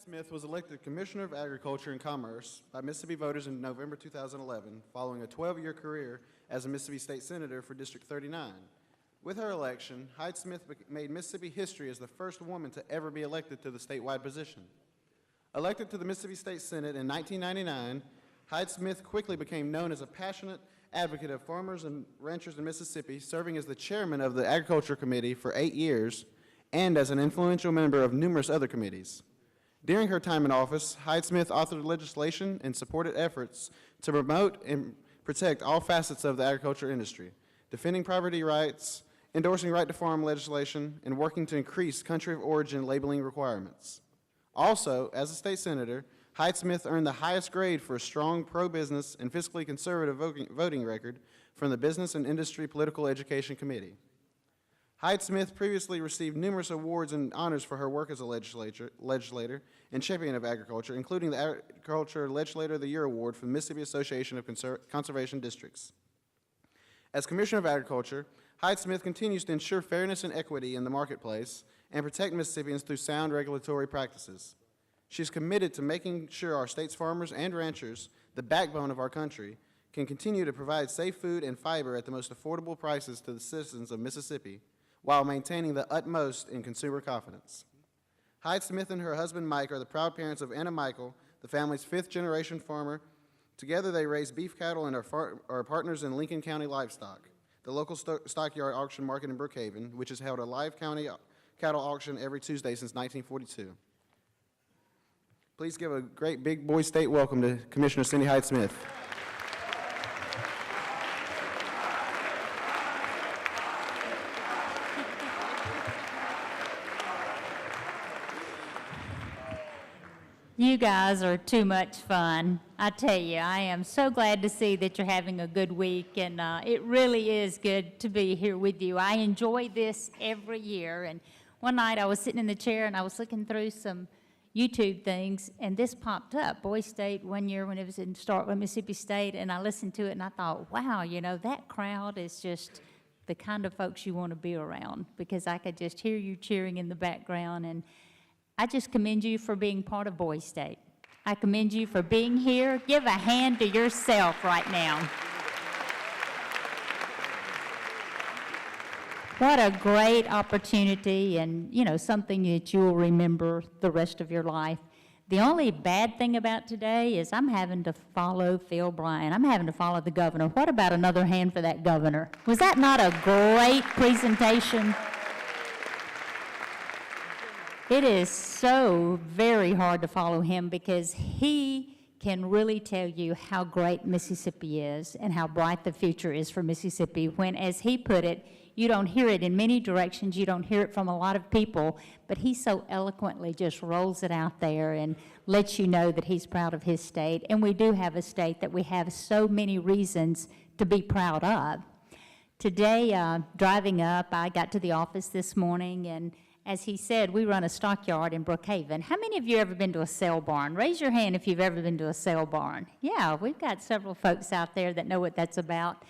Smith was elected Commissioner of Agriculture and Commerce by Mississippi voters in November 2011, following a 12-year career as a Mississippi State Senator for District 39. With her election, Hyde Smith made Mississippi history as the first woman to ever be elected to the statewide position. Elected to the Mississippi State Senate in 1999, Hyde Smith quickly became known as a passionate advocate of farmers and ranchers in Mississippi, serving as the chairman of the Agriculture Committee for 8 years and as an influential member of numerous other committees. During her time in office, Hyde Smith authored legislation and supported efforts to promote and protect all facets of the agriculture industry, defending property rights, endorsing right-to-farm legislation, and working to increase country of origin labeling requirements. Also, as a state senator, Hyde Smith earned the highest grade for a strong pro-business and fiscally conservative voting record from the Business and Industry Political Education Committee. Hyde Smith previously received numerous awards and honors for her work as a legislator and champion of agriculture, including the Agriculture Legislator of the Year Award from the Mississippi Association of Conservation Districts. As Commissioner of Agriculture, Hyde Smith continues to ensure fairness and equity in the marketplace and protect Mississippians through sound regulatory practices. She is committed to making sure our state's farmers and ranchers, the backbone of our country, can continue to provide safe food and fiber at the most affordable prices to the citizens of Mississippi, while maintaining the utmost in consumer confidence. Hyde Smith and her husband Mike are the proud parents of Anna Michael, the family's 5th-generation farmer. Together they raise beef cattle and are partners in Lincoln County Livestock, the local stockyard auction market in Brookhaven, which has held a live county cattle auction every Tuesday since 1942. Please give a great big boy state welcome to Commissioner Cindy Hyde Smith. You guys are too much fun. I tell you, I am so glad to see that you're having a good week, and it really is good to be here with you. I enjoy this every year, and one night I was sitting in the chair and I was looking through some YouTube things, and this popped up, Boy State, one year when it was in Starkville, Mississippi State, and I listened to it and I thought, wow, you know, that crowd is just the kind of folks you want to be around, because I could just hear you cheering in the background. And I just commend you for being part of Boy State. I commend you for being here. Give a hand to yourself right now. What a great opportunity, and, you know, something that you'll remember the rest of your life. The only bad thing about today is I'm having to follow Phil Bryant. I'm having to follow the governor. What about another hand for that governor? Was that not a great presentation? It is so very hard to follow him, because he can really tell you how great Mississippi is and how bright the future is for Mississippi, when, as he put it, you don't hear it in many directions, you don't hear it from a lot of people, but he so eloquently just rolls it out there and lets you know that he's proud of his state. And we do have a state that we have so many reasons to be proud of. Today, driving up, I got to the office this morning, and as he said, we run a stockyard in Brookhaven. How many of you have ever been to a sale barn? Raise your hand if you've ever been to a sale barn. Yeah, we've got several folks out there that know what that's about.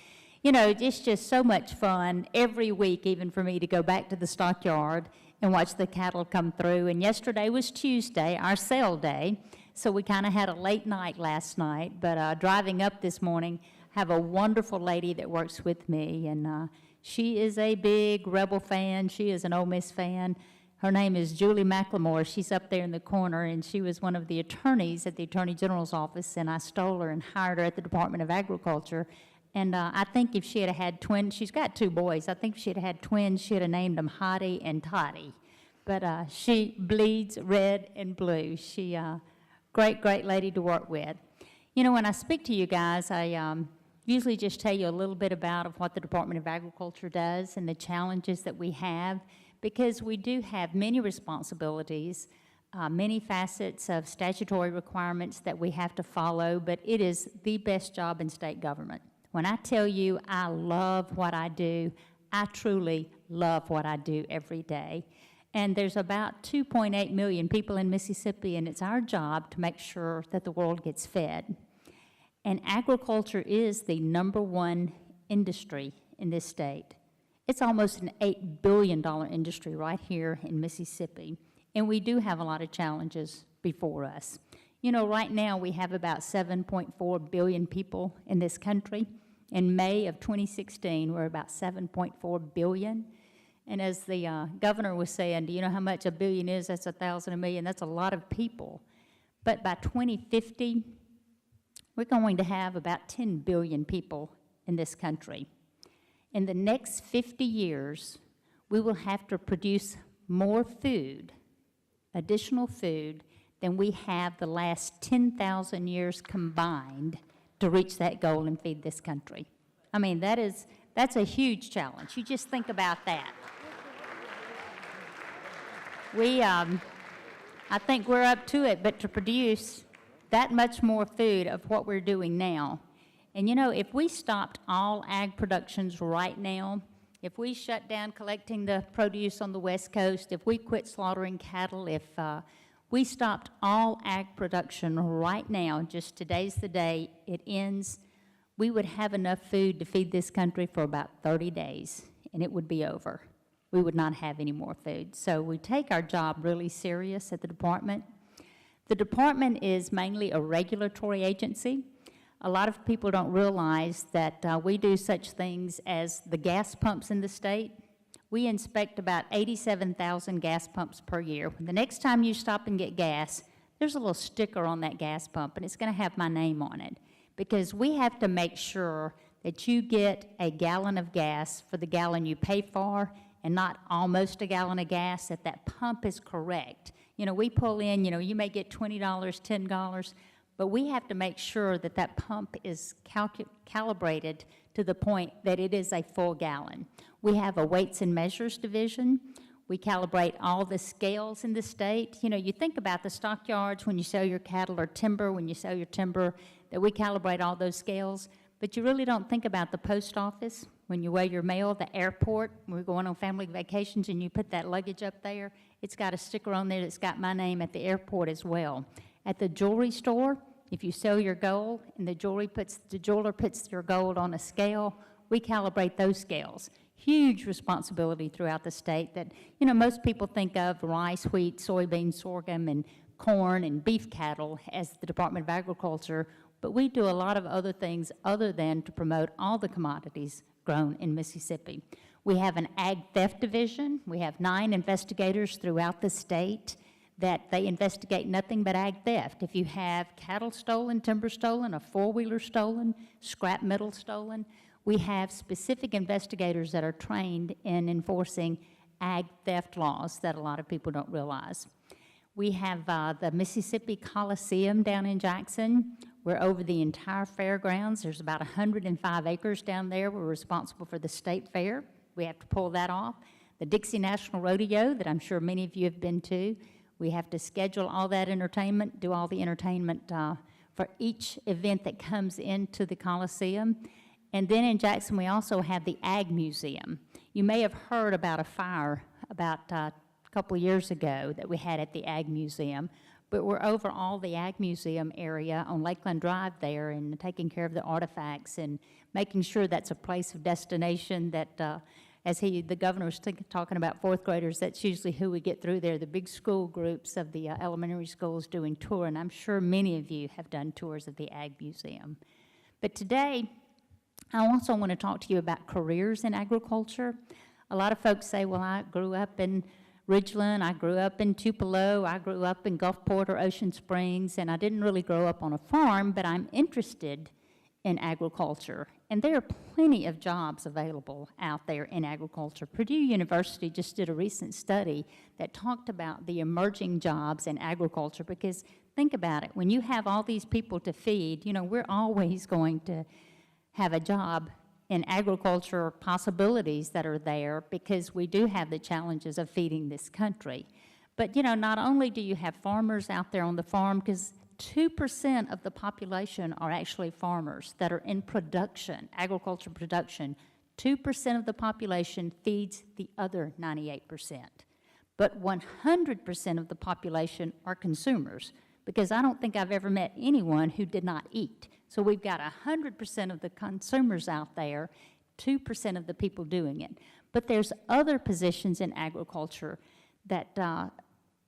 You know, it's just so much fun every week, even for me, to go back to the stockyard and watch the cattle come through. And yesterday was Tuesday, our sale day, so we kind of had a late night last night. But driving up this morning, have a wonderful lady that works with me, and she is a big Rebel fan. She is an Ole Miss fan. Her name is Julie McLemore. She's up there in the corner, and she was one of the attorneys at the Attorney General's office, and I stole her and hired her at the Department of Agriculture. And I think if she had had twins, she's got 2 boys. I think if she had had twins, she'd have named them Hyde and Toddy. But she bleeds red and blue. She great lady to work with. You know, when I speak to you guys, I usually just tell you a little bit about what the Department of Agriculture does and the challenges that we have, because we do have many responsibilities, many facets of statutory requirements that we have to follow, but it is the best job in state government. When I tell you I love what I do, I truly love what I do every day. And there's about 2.8 million people in Mississippi, and it's our job to make sure that the world gets fed. And agriculture is the #1 industry in this state. It's almost an $8 billion industry right here in Mississippi. And we do have a lot of challenges before us. You know, right now we have about 7.4 billion people in this country. In May of 2016, we're about 7.4 billion. And as the governor was saying, do you know how much a billion is? That's 1,000 a million. That's a lot of people. But by 2050, we're going to have about 10 billion people in this country. In the next 50 years, we will have to produce more food, additional food, than we have the last 10,000 years combined to reach that goal and feed this country. I mean, that's a huge challenge. You just think about that. I think we're up to it, but to produce that much more food of what we're doing now. And you know, if we stopped all ag productions right now, if we shut down collecting the produce on the West Coast, if we quit slaughtering cattle, if we stopped all ag production right now, just today's the day it ends, we would have enough food to feed this country for about 30 days, and it would be over. We would not have any more food. So we take our job really serious at the department. The department is mainly a regulatory agency. A lot of people don't realize that we do such things as the gas pumps in the state. We inspect about 87,000 gas pumps per year. The next time you stop and get gas, there's a little sticker on that gas pump, and it's going to have my name on it, because we have to make sure that you get a gallon of gas for the gallon you pay for, and not almost a gallon of gas, that pump is correct. You know, we pull in, you know, you may get $20, $10, but we have to make sure that that pump is calibrated to the point that it is a full gallon. We have a weights and measures division. We calibrate all the scales in the state. You know, you think about the stockyards when you sell your cattle, or timber when you sell your timber, that we calibrate all those scales. But you really don't think about the post office when you weigh your mail, the airport, when we're going on family vacations and you put that luggage up there. It's got a sticker on there that's got my name at the airport as well. At the jewelry store, if you sell your gold and the jeweler puts your gold on a scale, we calibrate those scales. Huge responsibility throughout the state that, you know, most people think of rice, wheat, soybeans, sorghum, and corn and beef cattle as the Department of Agriculture, but we do a lot of other things other than to promote all the commodities grown in Mississippi. We have an ag theft division. We have 9 investigators throughout the state that they investigate nothing but ag theft. If you have cattle stolen, timber stolen, a four-wheeler stolen, scrap metal stolen, we have specific investigators that are trained in enforcing ag theft laws that a lot of people don't realize. We have the Mississippi Coliseum down in Jackson. We're over the entire fairgrounds. There's about 105 acres down there. We're responsible for the state fair. We have to pull that off. The Dixie National Rodeo that I'm sure many of you have been to. We have to schedule all that entertainment, do all the entertainment for each event that comes into the Coliseum. And then in Jackson, we also have the Ag Museum. You may have heard about a fire about a couple years ago that we had at the Ag Museum, but we're over all the Ag Museum area on Lakeland Drive there and taking care of the artifacts and making sure that's a place of destination that, as the governor was talking about 4th graders, that's usually who we get through there, the big school groups of the elementary schools doing tour, and I'm sure many of you have done tours of the Ag Museum. But today, I also want to talk to you about careers in agriculture. A lot of folks say, well, I grew up in Ridgeland, I grew up in Tupelo, I grew up in Gulfport or Ocean Springs, and I didn't really grow up on a farm, but I'm interested in agriculture. And there are plenty of jobs available out there in agriculture. Purdue University just did a recent study that talked about the emerging jobs in agriculture, because think about it, when you have all these people to feed, you know, we're always going to have a job in agriculture possibilities that are there, because we do have the challenges of feeding this country. But, you know, not only do you have farmers out there on the farm, because 2% of the population are actually farmers that are in production, agriculture production. 2% of the population feeds the other 98%. But 100% of the population are consumers, because I don't think I've ever met anyone who did not eat. So we've got 100% of the consumers out there, 2% of the people doing it. But there's other positions in agriculture that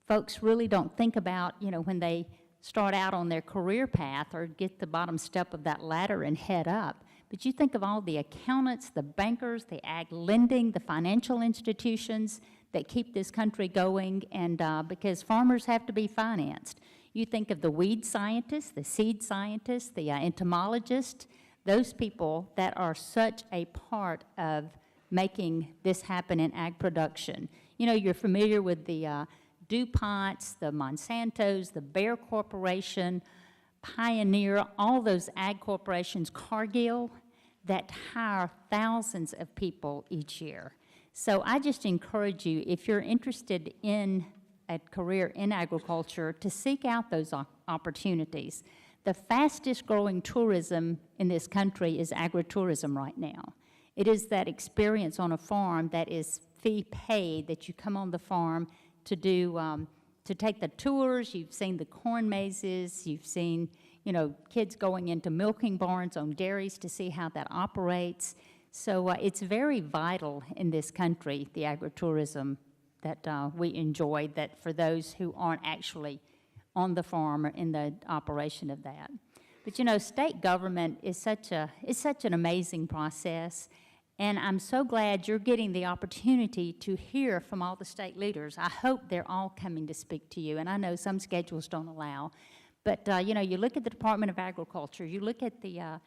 folks really don't think about, when they start out on their career path or get the bottom step of that ladder and head up. But you think of all the accountants, the bankers, the ag lending, the financial institutions that keep this country going, and because farmers have to be financed. You think of the weed scientists, the seed scientists, the entomologists, those people that are such a part of making this happen in ag production. You're familiar with the DuPonts, the Monsantos, the Bayer Corporation, Pioneer, all those ag corporations, Cargill, that hire thousands of people each year. So I just encourage you, if you're interested in a career in agriculture, to seek out those opportunities. The fastest growing tourism in this country is agritourism right now. It is that experience on a farm that is fee paid, that you come on the farm to do, to take the tours. You've seen the corn mazes, you've seen, kids going into milking barns on dairies to see how that operates. So it's very vital in this country, the agritourism that we enjoy, that for those who aren't actually on the farm or in the operation of that. But state government is such an amazing process, and I'm so glad you're getting the opportunity to hear from all the state leaders. I hope they're all coming to speak to you, and I know some schedules don't allow. But you look at the Department of Agriculture, you look at the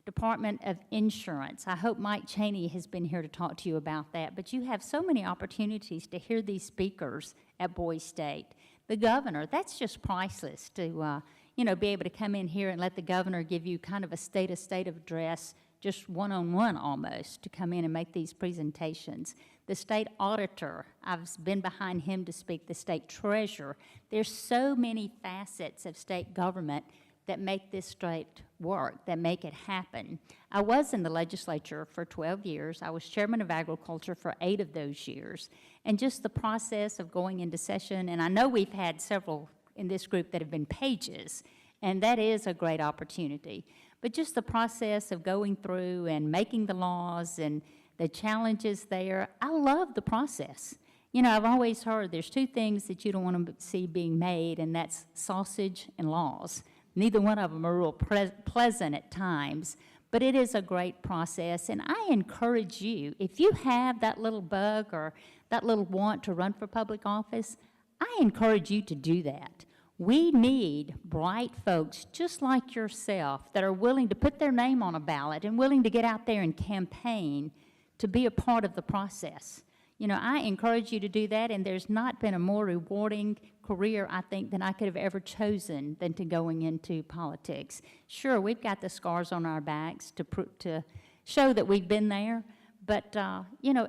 Department of Insurance. I hope Mike Cheney has been here to talk to you about that. But you have so many opportunities to hear these speakers at Boise State. The governor, that's just priceless to, be able to come in here and let the governor give you kind of a state of address, just one-on-one almost, to come in and make these presentations. The state auditor, I've been behind him to speak, the state treasurer. There's so many facets of state government that make this state work, that make it happen. I was in the legislature for 12 years. I was chairman of agriculture for 8 of those years. And just the process of going into session, and I know we've had several in this group that have been pages, and that is a great opportunity. But just the process of going through and making the laws and the challenges there, I love the process. I've always heard there's 2 things that you don't want to see being made, and that's sausage and laws. Neither one of them are real pleasant at times, but it is a great process. And I encourage you, if you have that little bug or that little want to run for public office, I encourage you to do that. We need bright folks just like yourself that are willing to put their name on a ballot and willing to get out there and campaign to be a part of the process. I encourage you to do that, and there's not been a more rewarding career, I think, than I could have ever chosen than to going into politics. Sure, we've got the scars on our backs to show that we've been there, but,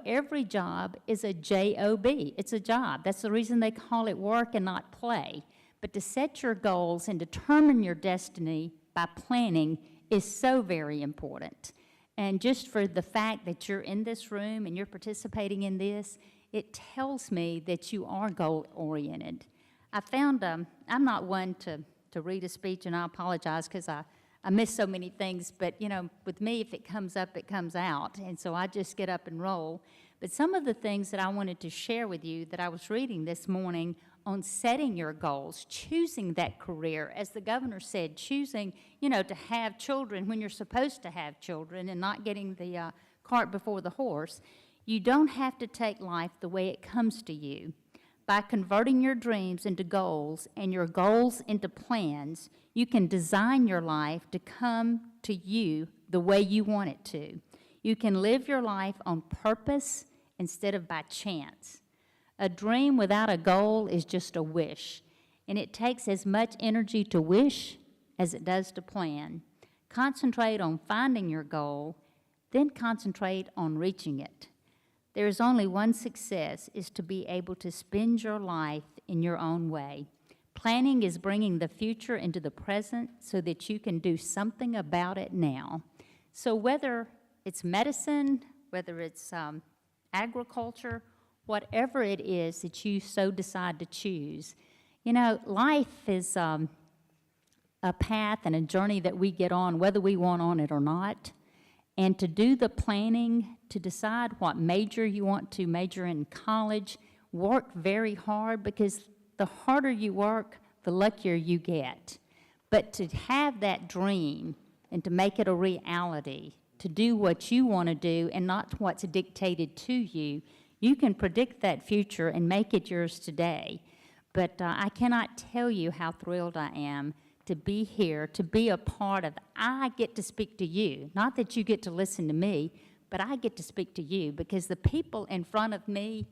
every job is a J-O-B. It's a job. That's the reason they call it work and not play. But to set your goals and determine your destiny by planning is so very important. And just for the fact that you're in this room and you're participating in this, it tells me that you are goal-oriented. I found, I'm not one to read a speech, and I apologize because I miss so many things, but with me, if it comes up, it comes out, and so I just get up and roll. But some of the things that I wanted to share with you that I was reading this morning on setting your goals, choosing that career, as the governor said, choosing, to have children when you're supposed to have children and not getting the cart before the horse. You don't have to take life the way it comes to you. By converting your dreams into goals and your goals into plans, you can design your life to come to you the way you want it to. You can live your life on purpose instead of by chance. A dream without a goal is just a wish, and it takes as much energy to wish as it does to plan. Concentrate on finding your goal, then concentrate on reaching it. There is only one success, is to be able to spend your life in your own way. Planning is bringing the future into the present so that you can do something about it now. So whether it's medicine, whether it's agriculture, whatever it is that you so decide to choose, life is a path and a journey that we get on whether we want on it or not. And to do the planning, to decide what major you want to major in college, work very hard, because the harder you work, the luckier you get. But to have that dream and to make it a reality, to do what you want to do and not what's dictated to you, you can predict that future and make it yours today. But I cannot tell you how thrilled I am to be here, to be a part of. I get to speak to you, not that you get to listen to me, but I get to speak to you because the people in front of me,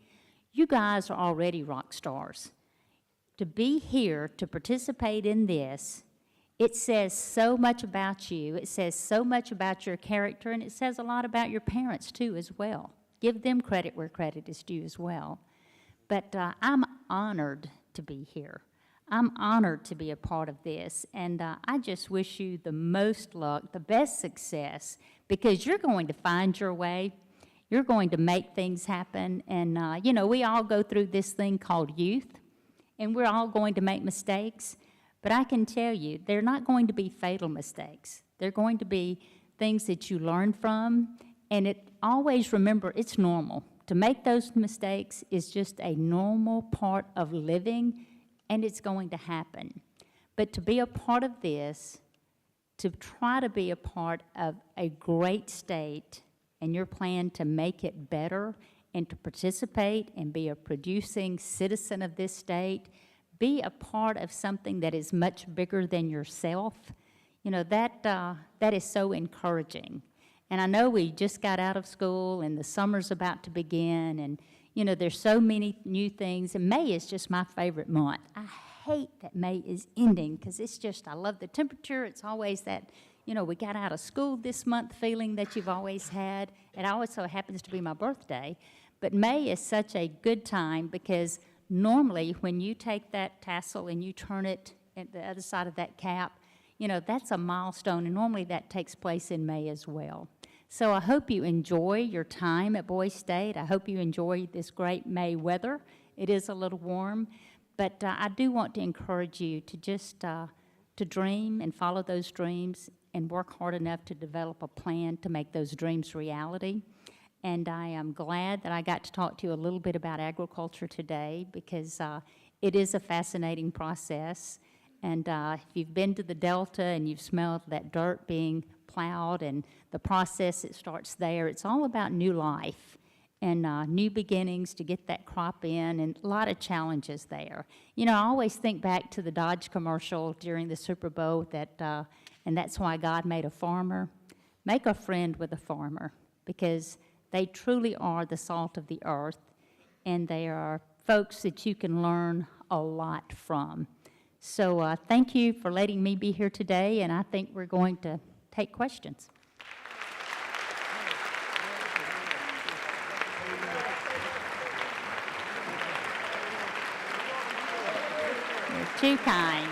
you guys are already rock stars. To be here, to participate in this, it says so much about you. It says so much about your character, and it says a lot about your parents, too, as well. Give them credit where credit is due as well. But I'm honored to be here. I'm honored to be a part of this, and I just wish you the most luck, the best success, because you're going to find your way. You're going to make things happen, and, you know, we all go through this thing called youth, and we're all going to make mistakes, but I can tell you, they're not going to be fatal mistakes. They're going to be things that you learn from, and always remember, it's normal. To make those mistakes is just a normal part of living, and it's going to happen. But to be a part of this, to try to be a part of a great state and your plan to make it better and to participate and be a producing citizen of this state, be a part of something that is much bigger than yourself, you know, that is so encouraging. And I know we just got out of school and the summer's about to begin, and you know, there's so many new things, and May is just my favorite month. I hate that May is ending because it's just, I love the temperature. It's always that, you know, we got out of school this month feeling that you've always had. It also happens to be my birthday. But May is such a good time because normally when you take that tassel and you turn it at the other side of that cap, you know, that's a milestone, and normally that takes place in May as well. So I hope you enjoy your time at Boys State. I hope you enjoy this great May weather. It is a little warm, but I do want to encourage you to just to dream and follow those dreams and work hard enough to develop a plan to make those dreams reality. And I am glad that I got to talk to you a little bit about agriculture today because it is a fascinating process. And if you've been to the Delta and you've smelled that dirt being plowed and the process that starts there, it's all about new life and new beginnings to get that crop in, and a lot of challenges there. You know, I always think back to the Dodge commercial during the Super Bowl that, and that's why God made a farmer. Make a friend with a farmer because they truly are the salt of the earth, and they are folks that you can learn a lot from. So thank you for letting me be here today, and I think we're going to take questions. You're too kind.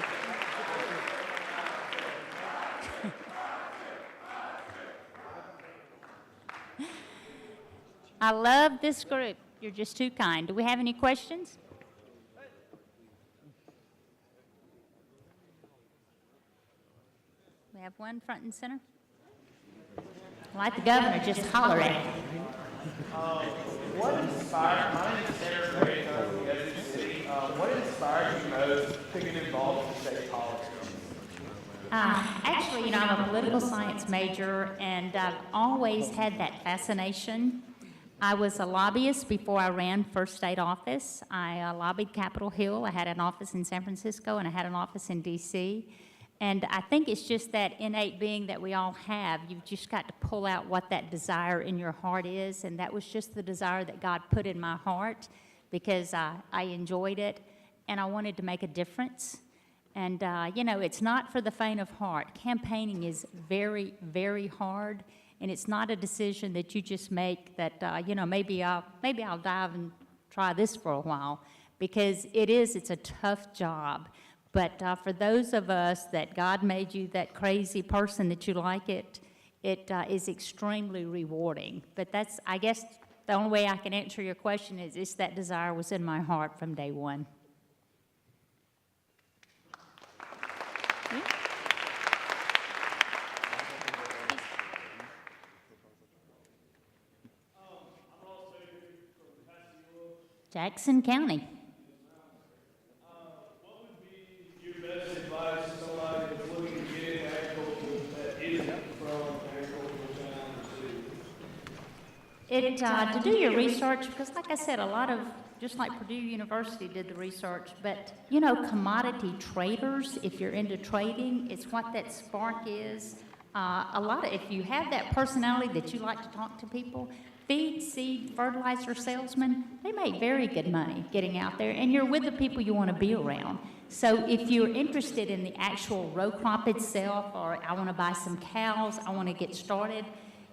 I love this group. You're just too kind. Do we have any questions? We have one front and center. Like the governor, just holler at me. What inspired, my name is Sarah Gray, I'm from the Agri City. What inspired you most to get involved in state politics? Actually, you know, I'm a political science major, and I've always had that fascination. I was a lobbyist before I ran for state office. I lobbied Capitol Hill. I had an office in San Francisco, and I had an office in D.C., and I think it's just that innate being that we all have. You've just got to pull out what that desire in your heart is, and that was just the desire that God put in my heart because I enjoyed it, and I wanted to make a difference. And, you know, it's not for the faint of heart. Campaigning is very, very hard, and it's not a decision that you just make that, you know, maybe I'll dive and try this for a while, because it's a tough job. But for those of us that God made you that crazy person that you like it is extremely rewarding. But that's, I guess, the only way I can answer your question is that desire was in my heart from day one. Jackson County. To do your research, because like I said, a lot of, just like Purdue University did the research, but, commodity traders, if you're into trading, it's what that spark is. If you have that personality that you like to talk to people, feed, seed, fertilizer salesmen, they make very good money getting out there, and you're with the people you want to be around. So if you're interested in the actual row crop itself, or I want to buy some cows, I want to get started,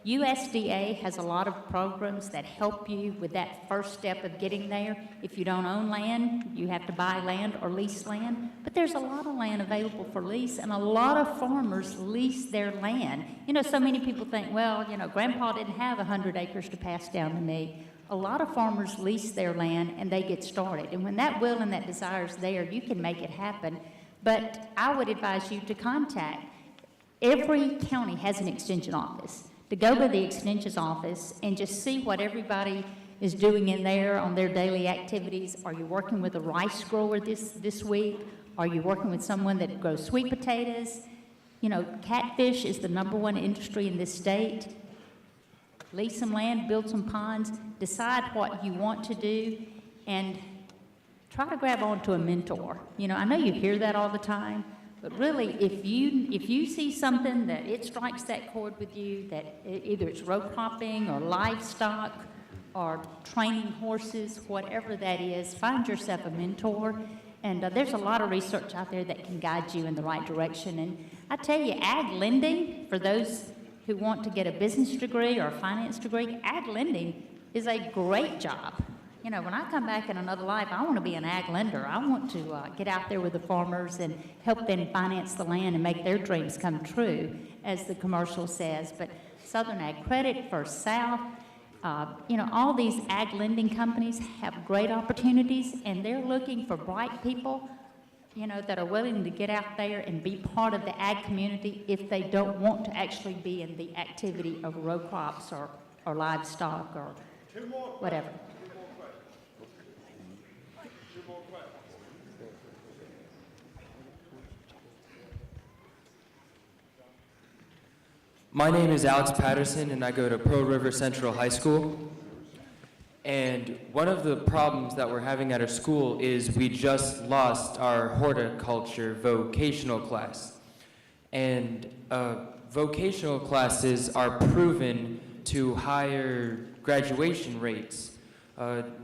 USDA has a lot of programs that help you with that first step of getting there. If you don't own land, you have to buy land or lease land. But there's a lot of land available for lease, and a lot of farmers lease their land. So many people think, well, Grandpa didn't have 100 acres to pass down to me. A lot of farmers lease their land, and they get started. And when that will and that desire is there, you can make it happen. But I would advise you to contact. Every county has an extension office. To go to the extension office and just see what everybody is doing in there on their daily activities. Are you working with a rice grower this week? Are you working with someone that grows sweet potatoes? Catfish is the #1 industry in this state. Lease some land, build some ponds, decide what you want to do, and try to grab onto a mentor. I know you hear that all the time. But really, if you see something that it strikes that chord with you, that either it's row cropping or livestock or training horses, whatever that is, find yourself a mentor. And there's a lot of research out there that can guide you in the right direction. And I tell you, ag lending, for those who want to get a business degree or a finance degree, ag lending is a great job. When I come back in another life, I want to be an ag lender. I want to get out there with the farmers and help them finance the land and make their dreams come true, as the commercial says. But Southern Ag Credit, First South, all these ag lending companies have great opportunities, and they're looking for bright people, that are willing to get out there and be part of the ag community if they don't want to actually be in the activity of row crops or livestock or whatever. My name is Alex Patterson, and I go to Pearl River Central High School. And one of the problems that we're having at our school is we just lost our horticulture vocational class. And vocational classes are proven to higher graduation rates.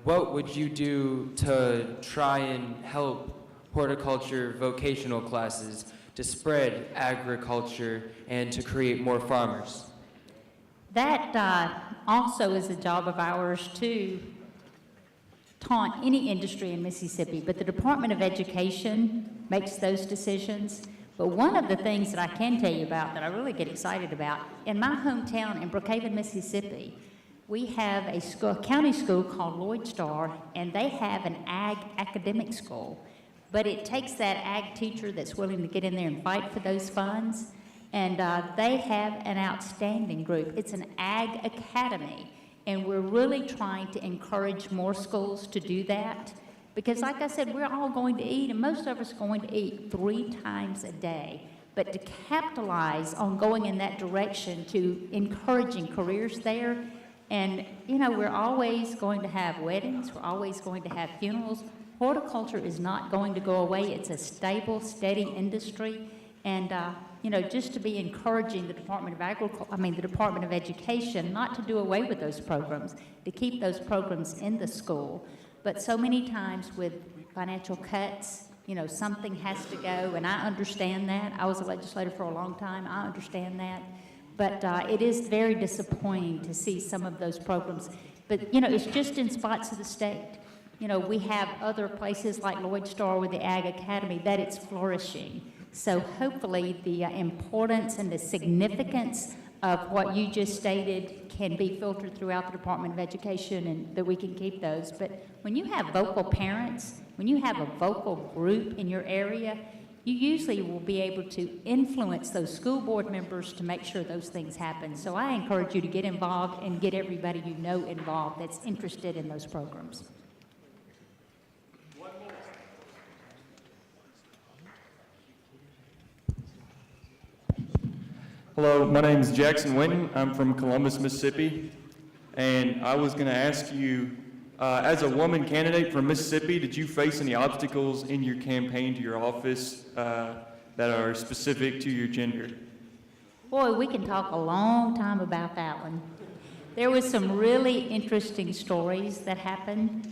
What would you do to try and help horticulture vocational classes to spread agriculture and to create more farmers? That also is a job of ours to taunt any industry in Mississippi, but the Department of Education makes those decisions. But one of the things that I can tell you about that I really get excited about, in my hometown in Brookhaven, Mississippi, we have a county school called Lloyd Star, and they have an ag academic school. But it takes that ag teacher that's willing to get in there and fight for those funds. And they have an outstanding group. It's an ag academy. And we're really trying to encourage more schools to do that. Because like I said, we're all going to eat, and most of us are going to eat 3 times a day. But to capitalize on going in that direction, to encouraging careers there, and we're always going to have weddings, we're always going to have funerals. Horticulture is not going to go away. It's a stable, steady industry. And, just to be encouraging the Department of Education not to do away with those programs, to keep those programs in the school. But so many times with financial cuts, something has to go, and I understand that. I was a legislator for a long time. I understand that. But it is very disappointing to see some of those programs. But, it's just in spots of the state. We have other places like Lloyd Star with the Ag Academy that it's flourishing. So hopefully the importance and the significance of what you just stated can be filtered throughout the Department of Education, and that we can keep those. But when you have vocal parents, when you have a vocal group in your area, you usually will be able to influence those school board members to make sure those things happen. So I encourage you to get involved and get everybody you know involved that's interested in those programs. Hello, my name is Jackson Winton. I'm from Columbus, Mississippi. And I was going to ask you, as a woman candidate from Mississippi, did you face any obstacles in your campaign to your office that are specific to your gender? Boy, we can talk a long time about that one. There was some really interesting stories that happened.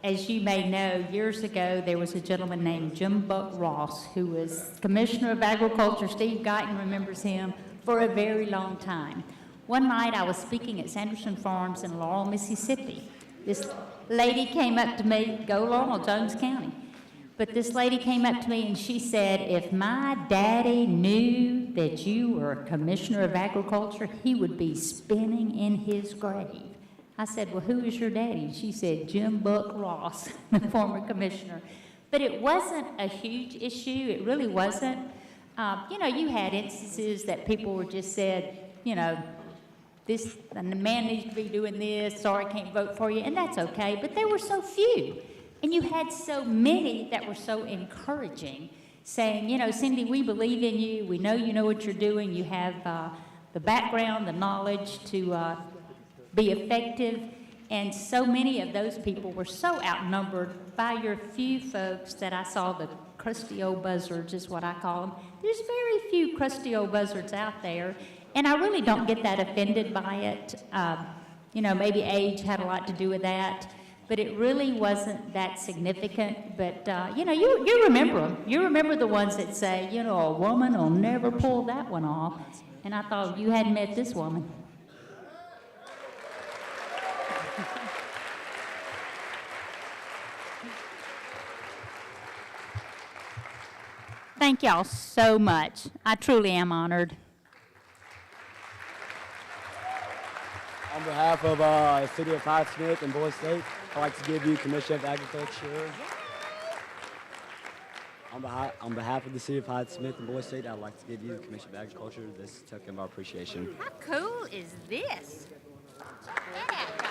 As you may know, years ago, there was a gentleman named Jim Buck Ross, who was Commissioner of Agriculture. Steve Guyton remembers him for a very long time. One night, I was speaking at Sanderson Farms in Laurel, Mississippi. This lady came up to me, go Laurel, Jones County. But this lady came up to me and she said, if my daddy knew that you were Commissioner of Agriculture, he would be spinning in his grave. I said, well, who is your daddy? And she said, Jim Buck Ross, the former commissioner. But it wasn't a huge issue. It really wasn't. You had instances that people were just said, the man needs to be doing this, sorry, can't vote for you, and that's okay. But there were so few. And you had so many that were so encouraging, saying, Cindy, we believe in you. We know you know what you're doing. You have the background, the knowledge to be effective. And so many of those people were so outnumbered by your few folks that I saw, the crusty old buzzards is what I call them. There's very few crusty old buzzards out there. And I really don't get that offended by it. Maybe age had a lot to do with that. But it really wasn't that significant. But, you remember them. You remember the ones that say, a woman will never pull that one off. And I thought, you hadn't met this woman. Thank y'all so much. I truly am honored. On behalf of the City of Hyde Smith and Boise State, I'd like to give you Commissioner of Agriculture. On behalf of the City of Hyde Smith and Boise State, I'd like to give you Commissioner of Agriculture this token of our appreciation. How cool is this? Yeah.